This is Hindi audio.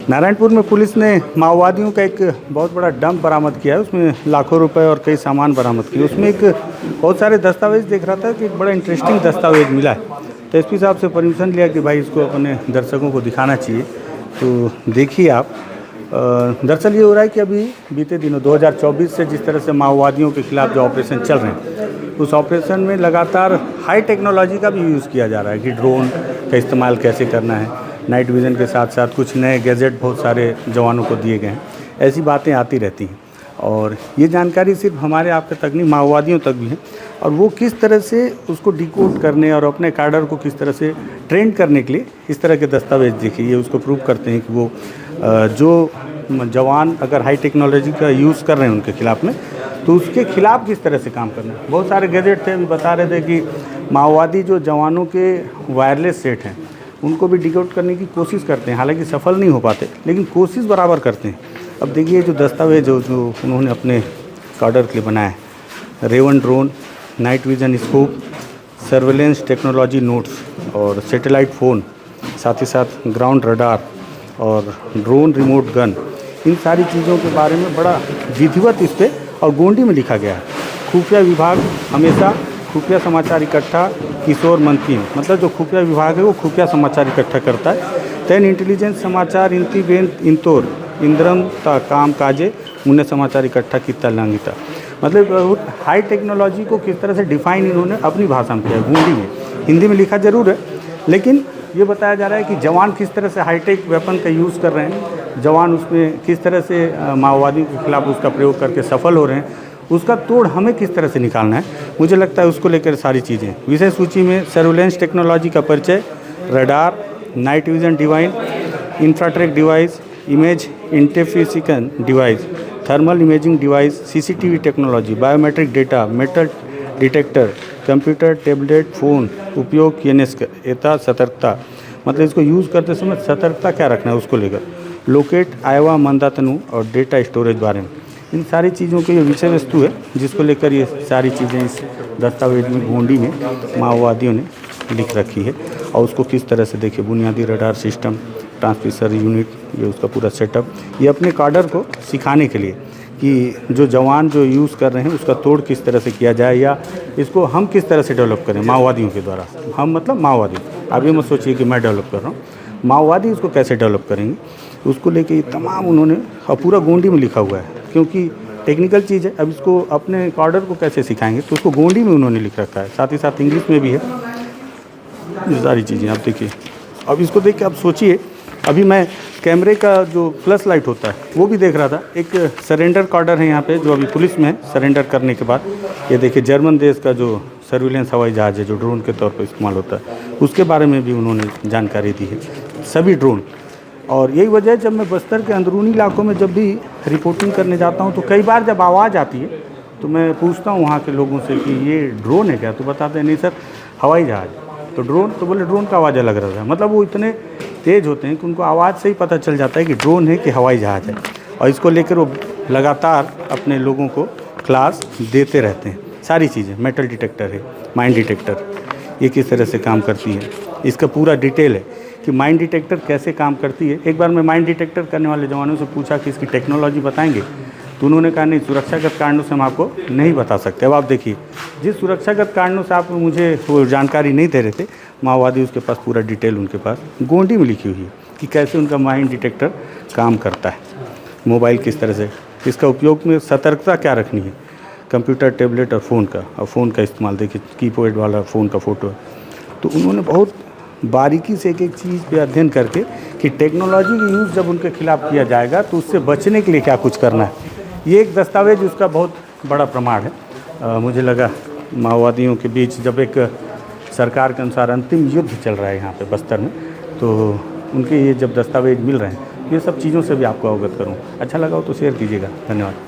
नारायणपुर में पुलिस ने माओवादियों का एक बहुत बड़ा डंप बरामद किया है। उसमें लाखों रुपए और कई सामान बरामद किए। उसमें एक बहुत सारे दस्तावेज देख रहा था कि एक बड़ा इंटरेस्टिंग दस्तावेज मिला है। तो एसपी साहब से परमिशन लिया कि भाई इसको अपने दर्शकों को दिखाना चाहिए। तो देखिए आप, दरअसल ये हो रहा है कि अभी बीते दिनों 2024 से जिस तरह से माओवादियों के खिलाफ जो ऑपरेशन चल रहे हैं, उस ऑपरेशन में लगातार हाई टेक्नोलॉजी का भी यूज़ किया जा रहा है कि ड्रोन का इस्तेमाल कैसे करना है। नाइट विज़न के साथ साथ कुछ नए गैजेट बहुत सारे जवानों को दिए गए हैं। ऐसी बातें आती रहती हैं और ये जानकारी सिर्फ हमारे आप तक नहीं, माओवादियों तक भी है। और वो किस तरह से उसको डिकोड करने और अपने कैडर को किस तरह से ट्रेन करने के लिए इस तरह के दस्तावेज देखिए, ये उसको प्रूव करते हैं कि वो जो जवान अगर हाई टेक्नोलॉजी का यूज़ कर रहे हैं उनके खिलाफ में, तो उसके खिलाफ किस तरह से काम करना है। बहुत सारे गैजेट थे, अभी बता रहे थे कि माओवादी जो जवानों के वायरलेस सेट हैं उनको भी डिकोड करने की कोशिश करते हैं। हालांकि सफल नहीं हो पाते, लेकिन कोशिश बराबर करते हैं। अब देखिए जो दस्तावेज जो उन्होंने अपने कैडर के लिए बनाया है, raven drone, night vision scope, surveillance technology notes और सैटेलाइट फ़ोन, साथ ही साथ ग्राउंड रडार और ड्रोन रिमोट गन, इन सारी चीज़ों के बारे में बड़ा विधिवत इस पर और गोंडी में लिखा गया है। खुफिया विभाग हमेशा खुफिया समाचार इकट्ठा किशोर मंथीन, मतलब जो खुफिया विभाग है वो खुफिया समाचार इकट्ठा करता है। तैन इंटेलिजेंस समाचार इंती बेन इंतोर इंद्रम ता काम काजे मुन्ने समाचार इकट्ठा किता लांगिता, मतलब हाई टेक्नोलॉजी को किस तरह से डिफ़ाइन इन्होंने अपनी भाषा में किया है, गोंडी में। हिंदी में लिखा ज़रूर है, लेकिन ये बताया जा रहा है कि जवान किस तरह से हाईटेक वेपन का यूज़ कर रहे हैं, जवान उसमें किस तरह से माओवादियों के खिलाफ उसका प्रयोग करके सफल हो रहे हैं, उसका तोड़ हमें किस तरह से निकालना है। मुझे लगता है उसको लेकर सारी चीज़ें। विषय सूची में सर्वेलेंस टेक्नोलॉजी का परिचय, रडार, नाइट विज़न डिवाइस, इंफ्राट्रेक डिवाइस, इमेज इंटरफेसिकन device, thermal imaging device, CCTV technology, biometric data, metal detector, computer, tablet, phone उपयोग यथा सतर्कता, मतलब इसको यूज़ करते समय सतर्कता क्या रखना है उसको लेकर, लोकेट आयवा मंदातनु और डेटा स्टोरेज बारे में। इन सारी चीज़ों की ये विषय वस्तु है जिसको लेकर ये सारी चीज़ें इस दस्तावेज में गोंडी में माओवादियों ने लिख रखी है। और उसको किस तरह से देखिए, बुनियादी रडार सिस्टम, ट्रांसमिशन यूनिट, ये उसका पूरा सेटअप, ये अपने कैडर को सिखाने के लिए कि जो जवान जो यूज़ कर रहे हैं उसका तोड़ किस तरह से किया जाए, या इसको हम किस तरह से डेवलप करें माओवादियों के द्वारा। हम मतलब माओवादी, आप ये मत सोचिए कि मैं डेवलप कर रहा हूँ, माओवादी इसको कैसे डेवलप करेंगे, उसको लेके ये तमाम उन्होंने और पूरा गोंडी में लिखा हुआ है, क्योंकि टेक्निकल चीज़ है। अब इसको अपने कैडर को कैसे सिखाएंगे, तो उसको गोंडी में उन्होंने लिख रखा है, साथ ही साथ इंग्लिश में भी है। ये सारी चीज़ें आप देखिए। अब इसको देख के आप सोचिए, अभी मैं कैमरे का जो फ्लैश लाइट होता है वो भी देख रहा था। एक सरेंडर कैडर है यहाँ पे जो अभी पुलिस में है, सरेंडर करने के बाद। ये देखिए जर्मन देश का जो सर्विलेंस हवाई जहाज़ है जो ड्रोन के तौर पर इस्तेमाल होता है, उसके बारे में भी उन्होंने जानकारी दी है, सभी ड्रोन। और यही वजह है, जब मैं बस्तर के अंदरूनी इलाकों में जब भी रिपोर्टिंग करने जाता हूँ तो कई बार जब आवाज़ आती है तो मैं पूछता हूँ वहाँ के लोगों से कि ये ड्रोन है क्या, तो बताते हैं नहीं सर हवाई जहाज़। तो ड्रोन, तो बोले ड्रोन का आवाज़ अलग रहा था। मतलब वो इतने तेज़ होते हैं कि उनको आवाज़ से ही पता चल जाता है कि ड्रोन है कि हवाई जहाज़ है। और इसको लेकर वो लगातार अपने लोगों को क्लास देते रहते हैं। सारी चीज़ें, मेटल डिटेक्टर है, माइन डिटेक्टर, ये किस तरह से काम करती है, इसका पूरा डिटेल है कि माइन डिटेक्टर कैसे काम करती है। एक बार मैं माइन डिटेक्टर करने वाले जवानों से पूछा कि इसकी टेक्नोलॉजी बताएंगे, तो उन्होंने कहा नहीं, सुरक्षागत कारणों से हम आपको नहीं बता सकते। अब आप देखिए, जिस सुरक्षागत कारणों से आप मुझे वो जानकारी नहीं दे रहे थे, माओवादी उसके पास पूरा डिटेल उनके पास गोंडी में लिखी हुई है कि कैसे उनका माइन डिटेक्टर काम करता है, मोबाइल किस तरह से, इसका उपयोग में सतर्कता क्या रखनी है, कंप्यूटर, टैबलेट और फ़ोन का। और फ़ोन का इस्तेमाल देखिए, कीपैड वाला फ़ोन का फ़ोटो है। तो उन्होंने बहुत बारीकी से एक एक चीज़ पे अध्ययन करके कि टेक्नोलॉजी का यूज़ जब उनके खिलाफ किया जाएगा तो उससे बचने के लिए क्या कुछ करना है। ये एक दस्तावेज उसका बहुत बड़ा प्रमाण है। मुझे लगा माओवादियों के बीच जब एक सरकार के अनुसार अंतिम युद्ध चल रहा है यहाँ पे बस्तर में, तो उनके ये जब दस्तावेज मिल रहे हैं, ये सब चीज़ों से भी आपको अवगत करूँ। अच्छा लगा हो तो शेयर कीजिएगा। धन्यवाद।